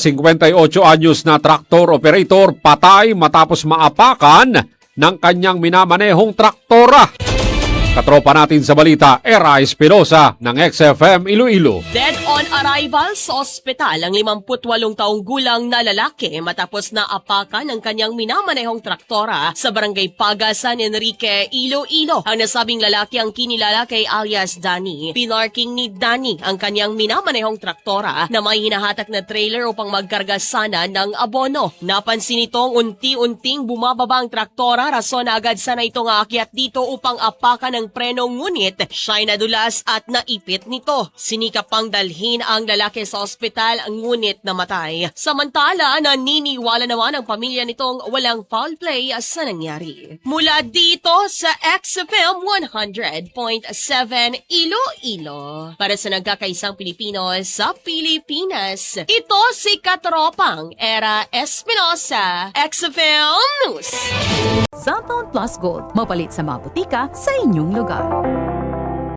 58 anyos na traktor operator patay matapos maapakan ng kanyang minamanehong traktora. Katropa natin sa balita, Era Espinosa ng XFM Iloilo. Dead on arrival sa ospital ang 58 taong gulang na lalaki matapos na apakan ng kanyang minamanehong traktora sa barangay Paga, San Enrique, Iloilo. Ang nasabing lalaki ang kinilala kay alias Danny. Pinarking ni Danny ang kanyang minamanehong traktora na may hinahatak na trailer upang magkarga sana ng abono. Napansin nitong unti-unting bumababa ang traktora, rason na agad sana itong aakyat dito upang apakan ng preno, ngunit siya'y nadulas at naipit nito. Sinikap pang dalhin ang lalaki sa ospital, ngunit namatay. Samantala, naniniwala naman ang pamilya nitong walang foul play sa nangyari. Mula dito sa XFM 100.7 Iloilo, para sa nagkakaisang Pilipino sa Pilipinas, ito si Katropang Era Espinosa, XFM News. Cellphone Plus Gold, mapalit sa mga butika sa inyong lugar.